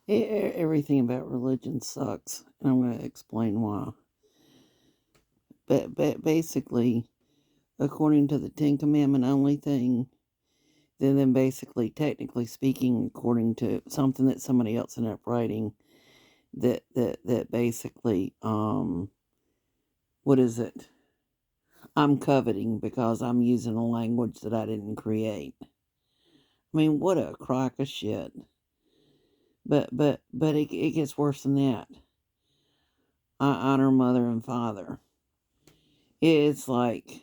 Everything about religion sucks, and I'm going to explain why. But basically, according to the Ten Commandment only thing, then basically, technically speaking, according to something that somebody else ended up writing, that basically, what is it? I'm coveting because I'm using a language that I didn't create. I mean, what a crock of shit. But it gets worse than that. I honor mother and father. It's like,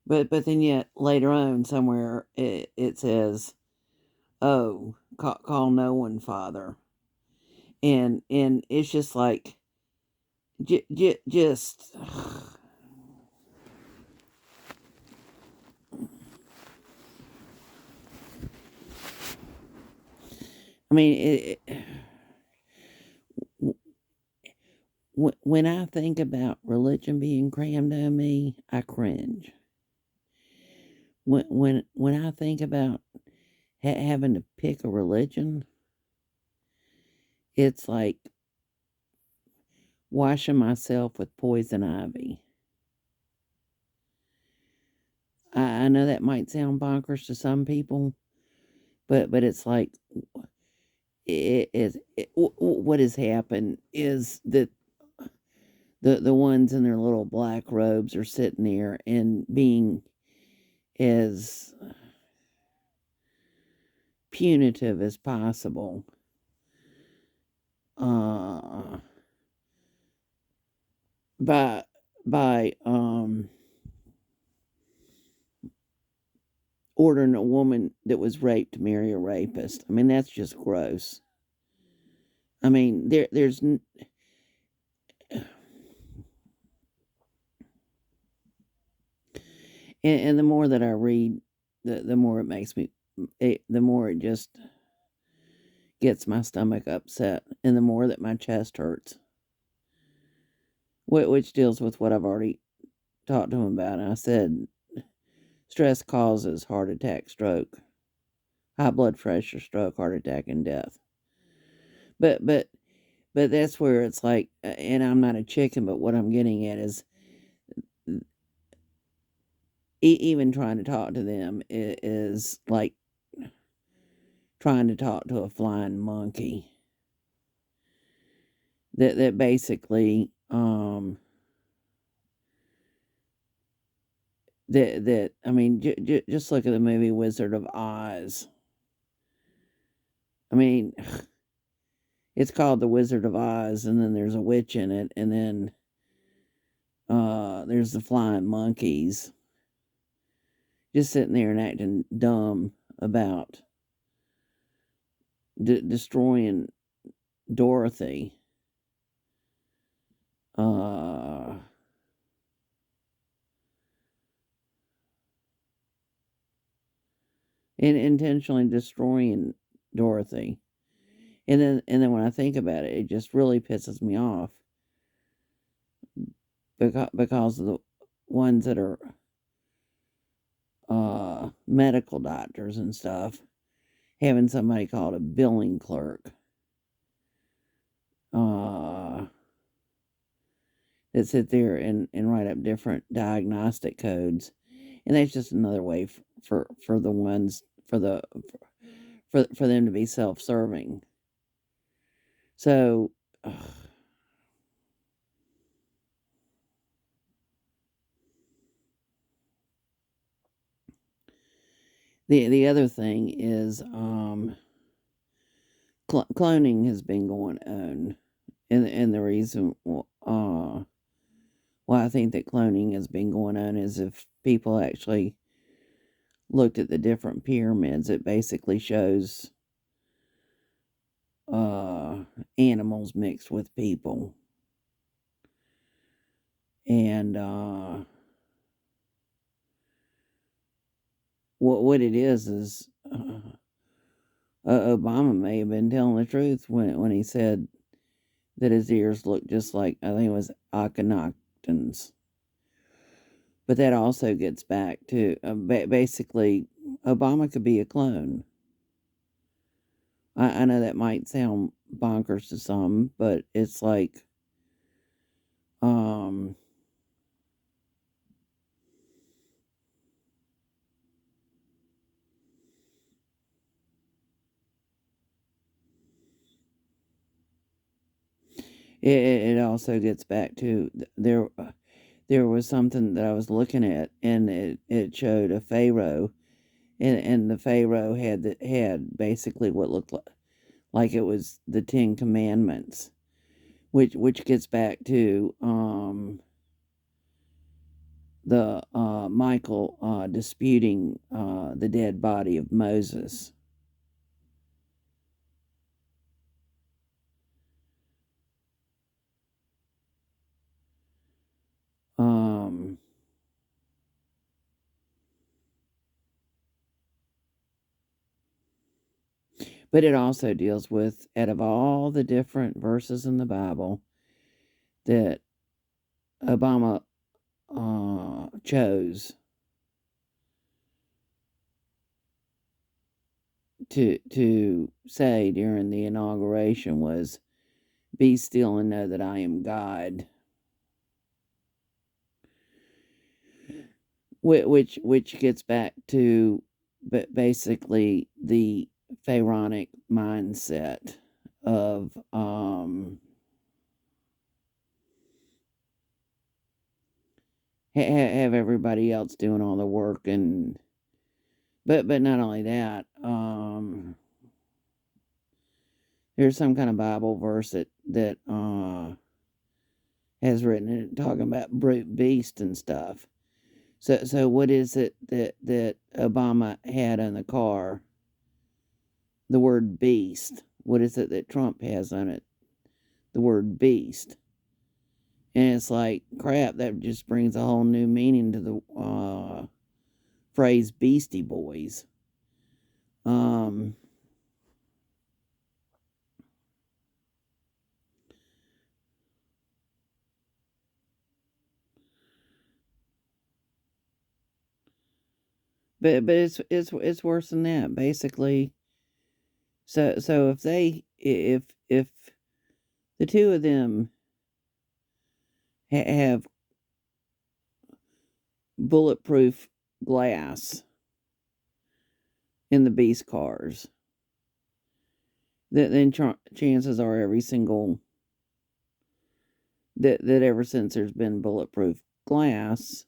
but then yet later on somewhere it says, oh, call no one father, and it's just like, just. I mean, when I think about religion being crammed on me, I cringe. When I think about having to pick a religion, it's like washing myself with poison ivy. I know that might sound bonkers to some people, but it's like what has happened is that the ones in their little black robes are sitting there and being as punitive as possible, uh, by by ordering a woman that was raped to marry a rapist. I mean, that's just gross. I mean, there's and the more that I read, the more it makes me, the more it just gets my stomach upset, and the more that my chest hurts, which deals with what I've already talked to him about. And I said stress causes heart attack, stroke, high blood pressure, stroke, heart attack, and death. But but but that's where it's like, and I'm not a chicken, but what I'm getting at is, even trying to talk to them is like trying to talk to a flying monkey. That basically, that I mean, just look at the movie Wizard of Oz. I mean, it's called The Wizard of Oz, and then there's a witch in it, and then there's the flying monkeys just sitting there and acting dumb about destroying Dorothy. Uh, and intentionally destroying Dorothy. And then when I think about it, it just really pisses me off because of the ones that are medical doctors and stuff having somebody called a billing clerk uh, that sit there and write up different diagnostic codes, and that's just another way for the ones for them to be self-serving. So the other thing is, cloning has been going on, and the reason why I think that cloning has been going on is if people actually looked at the different pyramids, it basically shows uh, animals mixed with people, and what it is Obama may have been telling the truth when he said that his ears look just like, I think it was Akhenaten's. But that also gets back to basically Obama could be a clone. I know that might sound bonkers to some, but it's like, um, it also gets back to there was something that I was looking at, and it showed a pharaoh, and the pharaoh had basically what looked like it was the Ten Commandments, which gets back to the Michael disputing the dead body of Moses. Um, but it also deals with, out of all the different verses in the Bible that Obama chose to say during the inauguration was, "Be still and know that I am God," which gets back to basically the pharaonic mindset of have everybody else doing all the work, and but not only that, there's some kind of Bible verse that has written it talking about brute beast and stuff. So what is it that Obama had in the car? The word beast. What is it that Trump has on it? The word beast. And it's like, crap, that just brings a whole new meaning to the phrase Beastie Boys. Um, but it's worse than that. Basically, so if the two of them have bulletproof glass in the beast cars, then chances are every single that ever since there's been bulletproof glass,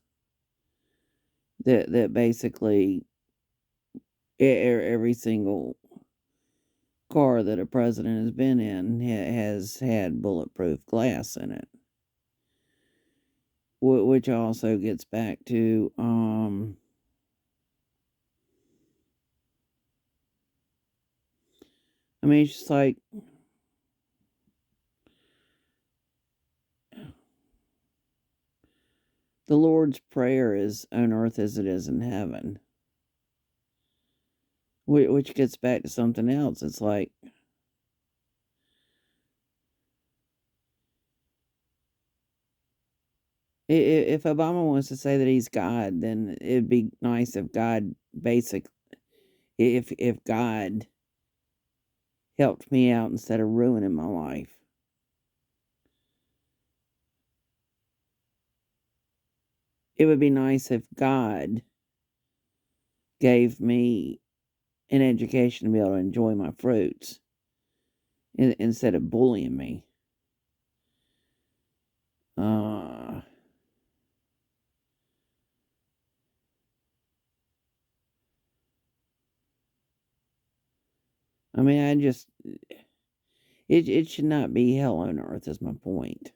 that basically every single car that a president has been in has had bulletproof glass in it, which also gets back to I mean, it's just like, the Lord's Prayer is on earth as it is in heaven, which gets back to something else. It's like, if Obama wants to say that he's God, then it'd be nice if God if God helped me out instead of ruining my life. It would be nice if God gave me an education to be able to enjoy my fruits instead of bullying me. Uh, I mean, it should not be hell on earth, is my point.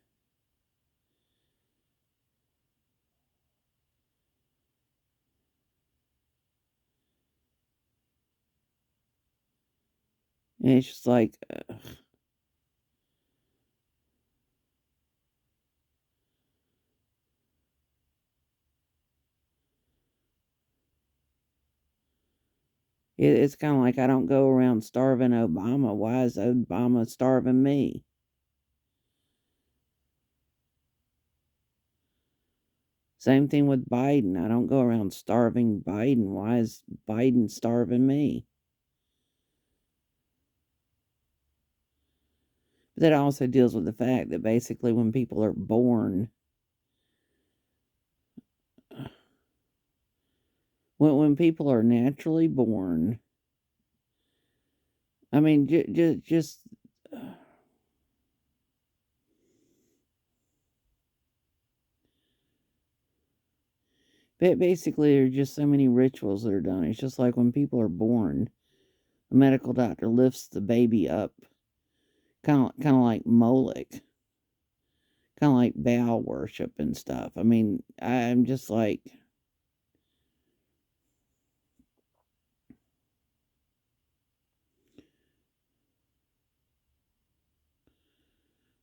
And it's just like, it's kind of like, I don't go around starving Obama. Why is Obama starving me? Same thing with Biden. I don't go around starving Biden. Why is Biden starving me? that also deals with the fact that basically when people are born, when people are naturally born, I mean, just basically, there are just so many rituals that are done. It's just like when people are born, a medical doctor lifts the baby up, kind of like Moloch, kind of like Baal worship and stuff. I mean, I'm just like,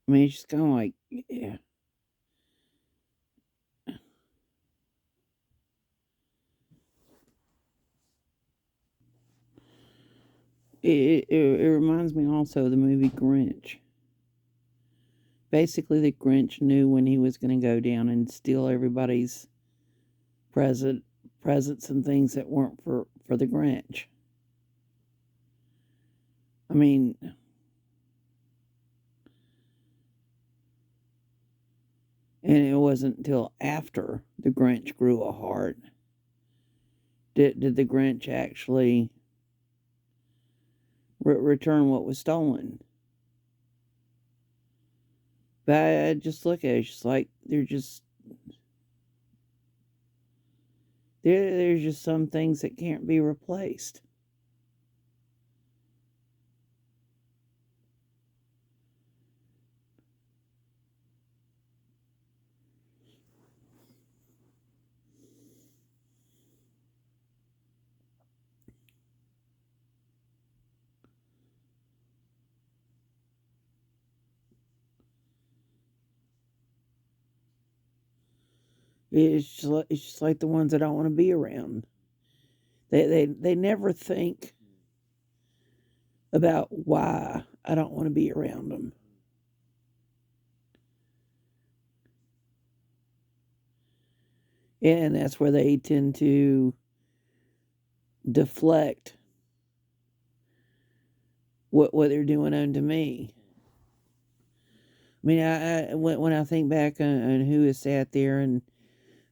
I mean, it's just kind of like, yeah. It reminds me also of the movie Grinch. Basically, the Grinch knew when he was going to go down and steal everybody's present presents and things that weren't for the Grinch. I mean, and it wasn't until after the Grinch grew a heart did the Grinch actually return what was stolen. But I just look at it, it's just like there's just some things that can't be replaced. It's just like the ones I don't want to be around. They never think about why I don't want to be around them. And that's where they tend to deflect what they're doing unto me. I mean, when I think back on who has sat there and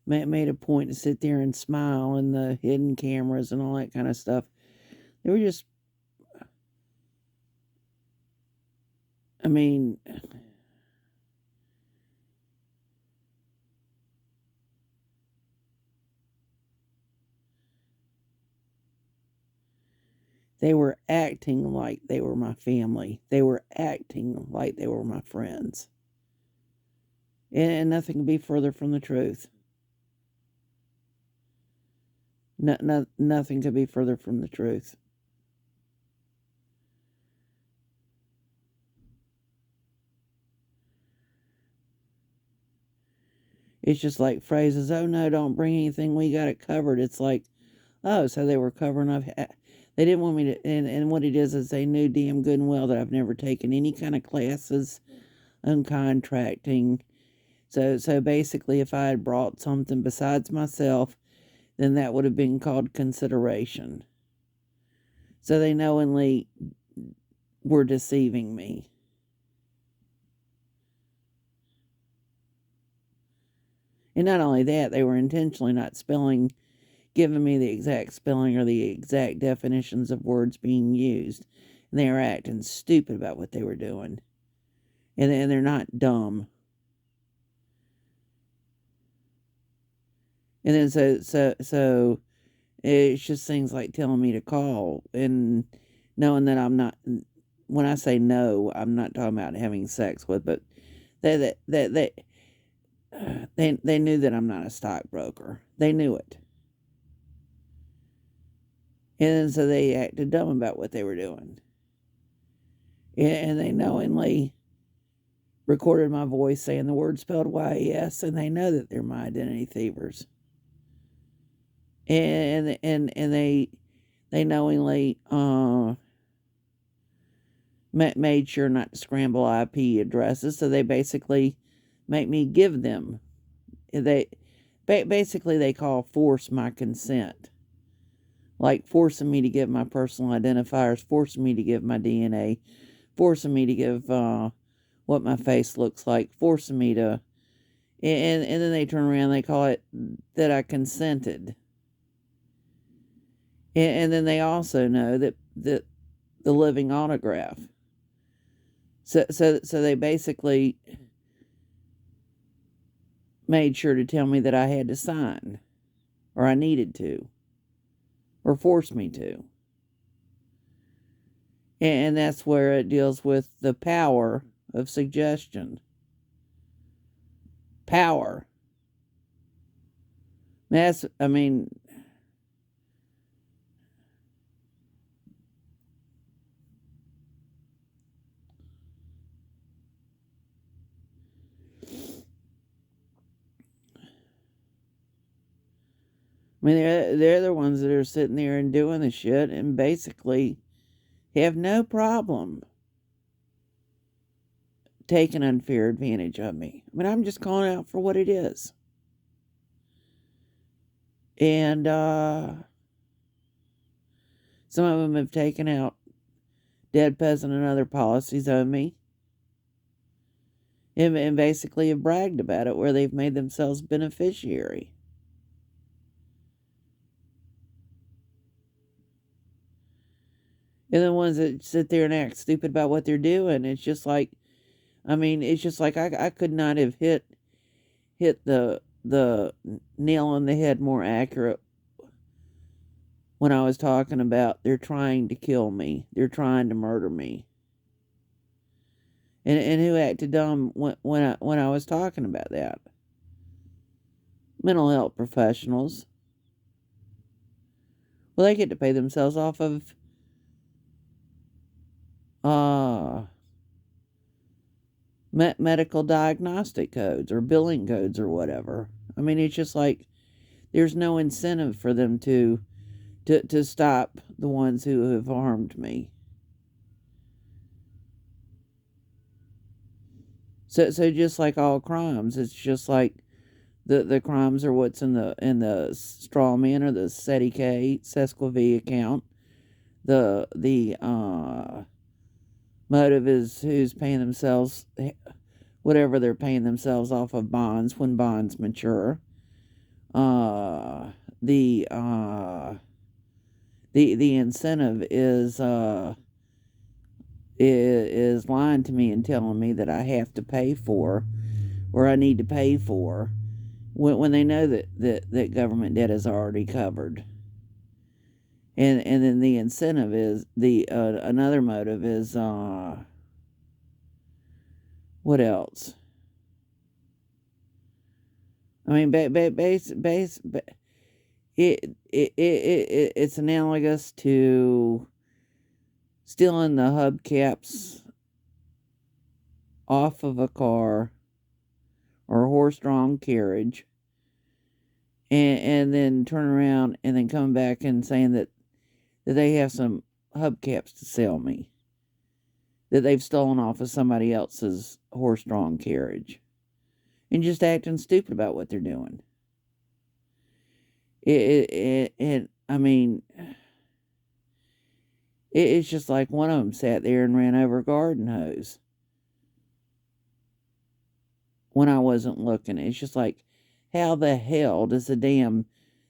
made a point to sit there and smile and the hidden cameras and all that kind of stuff, they were just, I mean, they were acting like they were my family. They were acting like they were my friends. And nothing could be further from the truth. Nothing could be further from the truth. It's just like phrases, oh no, don't bring anything, we got it covered. It's like, oh, so they were covering up. They didn't want me to, and what it is they knew damn good and well that I've never taken any kind of classes on contracting. So basically, if I had brought something besides myself, then that would have been called consideration. So they knowingly were deceiving me. And not only that, they were intentionally not giving me the exact spelling or the exact definitions of words being used. And they were acting stupid about what they were doing. And they're not dumb. And then so it's just things like telling me to call and knowing that I'm not. When I say no, I'm not talking about having sex with, but they knew that I'm not a stockbroker. They knew it, and so they acted dumb about what they were doing, and they knowingly recorded my voice saying the word spelled YES, and they know that they're my identity thievers. And they knowingly made sure not to scramble IP addresses, so they basically make me give them. They basically they call force my consent, like forcing me to give my personal identifiers, forcing me to give my DNA, forcing me to give what my face looks like, forcing me to, and then they turn around and they call it that I consented. And then they also know that the living autograph. So they basically made sure to tell me that I had to sign, or I needed to, or forced me to. And that's where it deals with the power of suggestion. Power. I mean, they're the ones that are sitting there and doing the shit and basically have no problem taking unfair advantage of me. I mean, I'm just calling out for what it is. And some of them have taken out dead peasant and other policies on me. And basically have bragged about it where they've made themselves beneficiary. And the ones that sit there and act stupid about what they're doing, it's just like, it's just like I could not have hit the nail on the head more accurate when I was talking about they're trying to kill me. They're trying to murder me. And who acted dumb when I was talking about that? Mental health professionals. Well, they get to pay themselves off of medical diagnostic codes or billing codes or whatever. I mean, it's just like there's no incentive for them to stop the ones who have harmed me. So just like all crimes, it's just like the crimes are what's in the straw man or the SETI K Sesquiv account. The motive is who's paying themselves whatever they're paying themselves off of bonds when bonds mature. The incentive is lying to me and telling me that I have to pay for, or I need to pay for, when they know that government debt is already covered. And then the incentive is another motive is what else? I mean, it's analogous to stealing the hubcaps off of a car or a horse-drawn carriage, and then turn around and then come back and saying that they have some hubcaps to sell me that they've stolen off of somebody else's horse-drawn carriage, and just acting stupid about what they're doing. It's just like one of them sat there and ran over a garden hose when I wasn't looking. It's just like, how the hell does a damn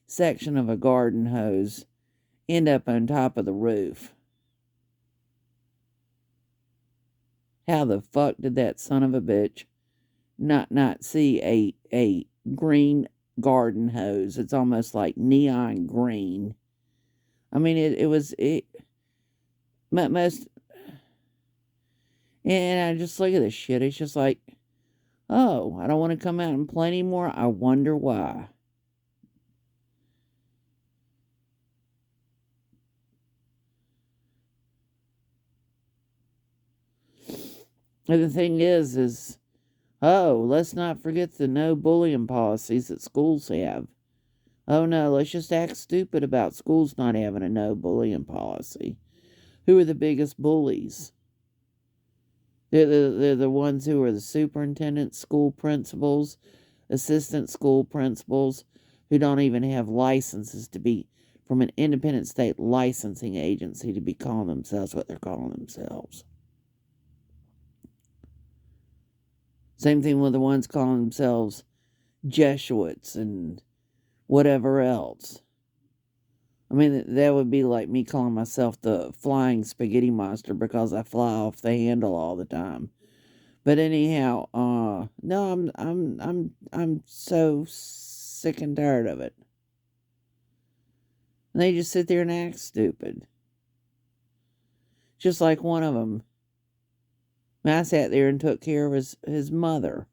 section of a garden hose end up on top of the roof? How the fuck did that son of a bitch not see a green garden hose? It's almost like neon green. I mean, it was most, and I just look at this shit. It's just like, oh, I don't want to come out and play anymore. I wonder why. And the thing is, oh, let's not forget the no bullying policies that schools have. Oh no, let's just act stupid about schools not having a no bullying policy. Who are the biggest bullies? They're the ones who are the superintendents, school principals, assistant school principals, who don't even have licenses to be from an independent state licensing agency to be calling themselves what they're calling themselves. Same thing with the ones calling themselves Jesuits and whatever else. I mean, that would be like me calling myself the flying spaghetti monster because I fly off the handle all the time. But anyhow, no, I'm so sick and tired of it. And they just sit there and act stupid. Just like one of them. I sat there and took care of his mother.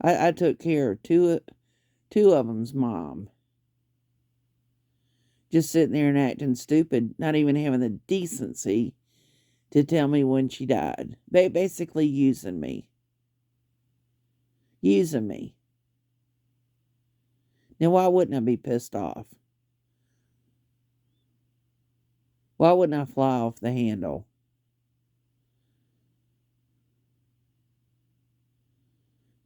I took care of two of them's mom. Just sitting there and acting stupid, not even having the decency to tell me when she died. Basically using me. Using me. Now, why wouldn't I be pissed off? Why wouldn't I fly off the handle?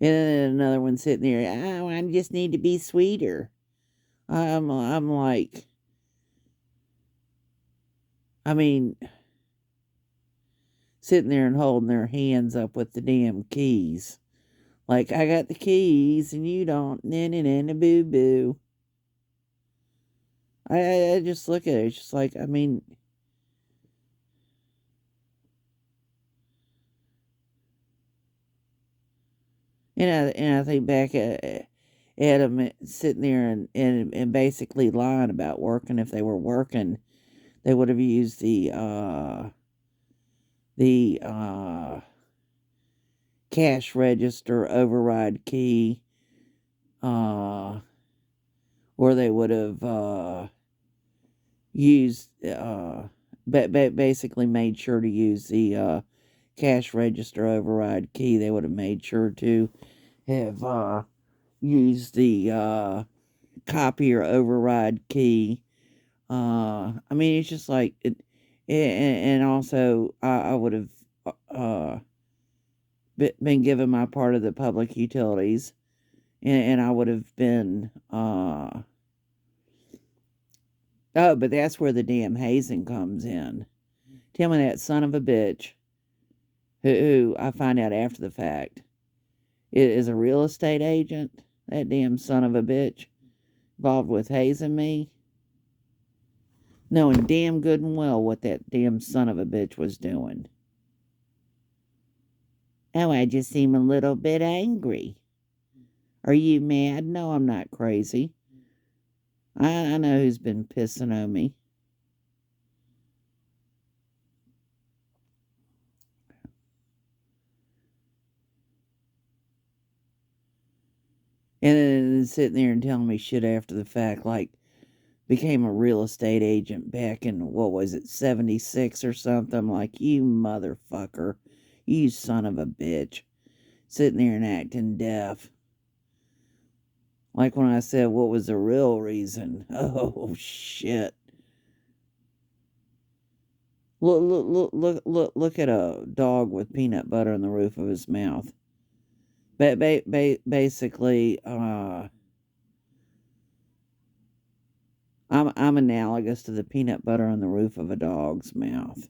And then another one sitting there, oh, I just need to be sweeter. I'm like, I mean, sitting there and holding their hands up with the damn keys. Like, I got the keys and you don't. Na boo boo. I just look at it. It's just like, I mean, and I think back at them sitting there and basically lying about working. If they were working, they would have used the cash register override key, or they would have used basically made sure to use the cash register override key. They would have made sure to have used the copier override key. I mean, it's just like it, and also I would have been given my part of the public utilities, and I would have been oh, but that's where the damn hazing comes in. Tell me that son of a bitch, who I find out after the fact, is a real estate agent. That damn son of a bitch involved with hazing me, knowing damn good and well what that damn son of a bitch was doing. Oh, I just seem a little bit angry. Are you mad? No, I'm not crazy. I know who's been pissing on me. And then sitting there and telling me shit after the fact, like became a real estate agent back in, what was it, 76 or something. Like, you motherfucker. You son of a bitch. Sitting there and acting deaf. Like when I said, what was the real reason? Oh, shit. Look at a dog with peanut butter in the roof of his mouth. Basically, I'm analogous to the peanut butter on the roof of a dog's mouth.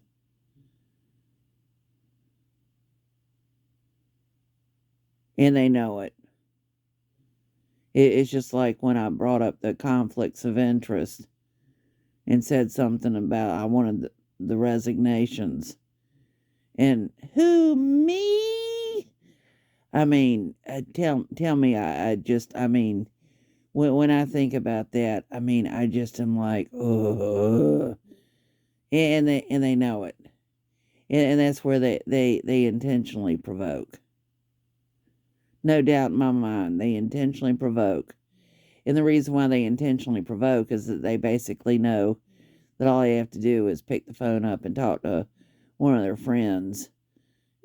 And they know it. It's just like when I brought up the conflicts of interest and said something about I wanted the resignations. And who, me? I mean, tell me, I mean, when I think about that, I mean, I just am like, ugh. And they know it. And that's where they intentionally provoke. No doubt in my mind, they intentionally provoke. And the reason why they intentionally provoke is that they basically know that all they have to do is pick the phone up and talk to one of their friends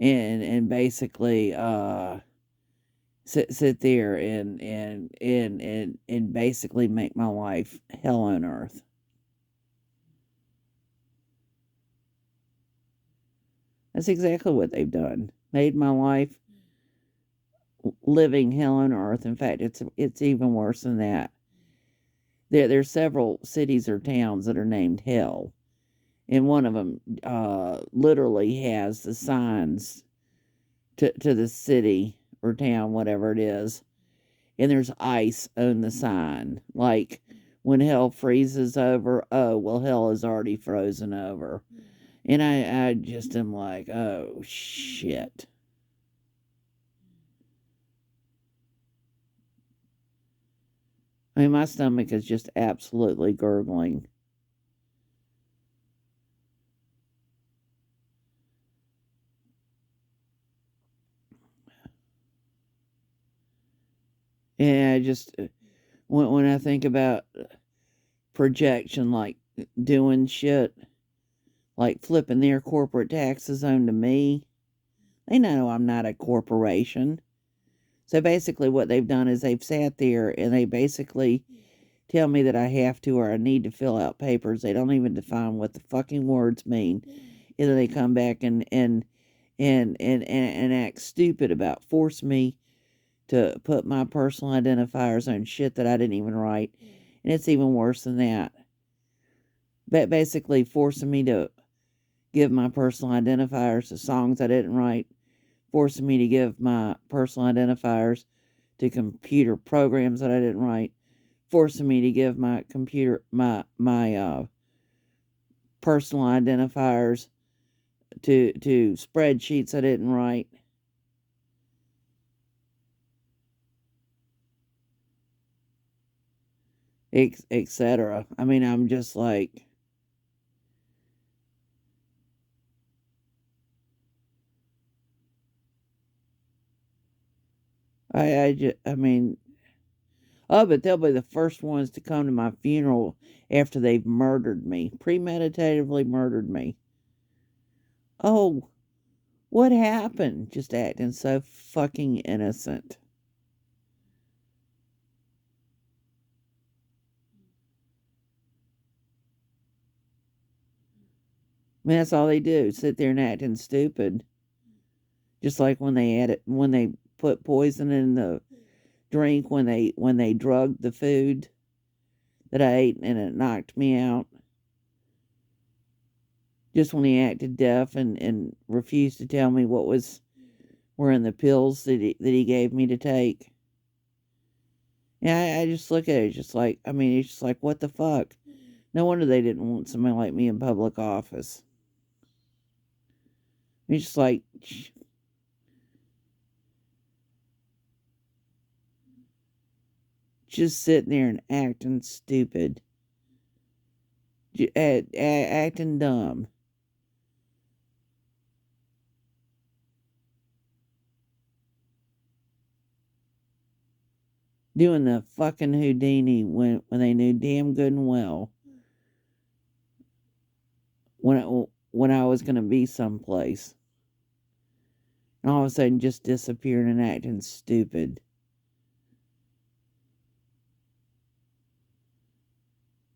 and basically sit there and basically make my life hell on earth. That's exactly what they've done. Made my life living hell on earth. In fact, it's even worse than that. There's several cities or towns that are named Hell, and one of them literally has the signs to the city or town, whatever it is, and there's ice on the sign. Like when hell freezes over, oh, well, hell is already frozen over. And I just am like, oh, shit. I mean, my stomach is just absolutely gurgling. And I just, when I think about projection, like doing shit, like flipping their corporate taxes onto me, they know I'm not a corporation. So basically, what they've done is they've sat there and they basically tell me that I have to or I need to fill out papers. They don't even define what the fucking words mean. And then they come back and act stupid about force me to put my personal identifiers on shit that I didn't even write. And it's even worse than that. But basically forcing me to give my personal identifiers to songs I didn't write, forcing me to give my personal identifiers to computer programs that I didn't write, forcing me to give my personal identifiers to spreadsheets I didn't write. Etc. I mean, I'm just like, I mean, oh, but they'll be the first ones to come to my funeral after they've murdered me, premeditatively murdered me. Oh, what happened? Just acting so fucking innocent. I mean, that's all they do, sit there and acting stupid. Just like when they put poison in the drink, when they drugged the food that I ate and it knocked me out. Just when he acted deaf and refused to tell me what were in the pills that he gave me to take. Yeah, I just look at it just like, I mean, it's just like, what the fuck? No wonder they didn't want somebody like me in public office. It's just like, just sitting there and acting stupid, acting dumb. Doing the fucking Houdini when they knew damn good and well when I was gonna be someplace. And all of a sudden just disappearing and acting stupid.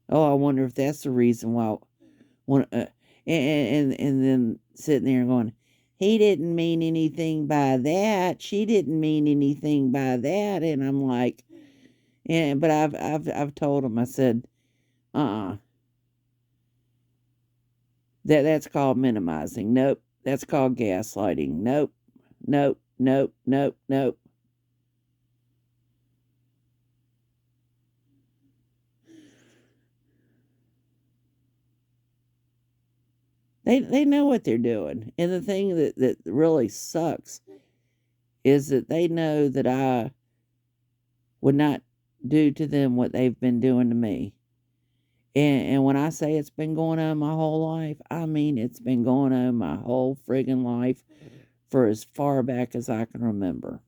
Oh, I wonder if that's the reason why. When, and then sitting there and going, he didn't mean anything by that. She didn't mean anything by that. And I'm like, yeah, but I've told him. I said, uh, that's called minimizing. Nope, that's called gaslighting. Nope, nope, nope, nope, nope. They know what they're doing. And the thing that really sucks is that they know that I would not do to them what they've been doing to me. And when I say it's been going on my whole life, I mean it's been going on my whole friggin' life for as far back as I can remember.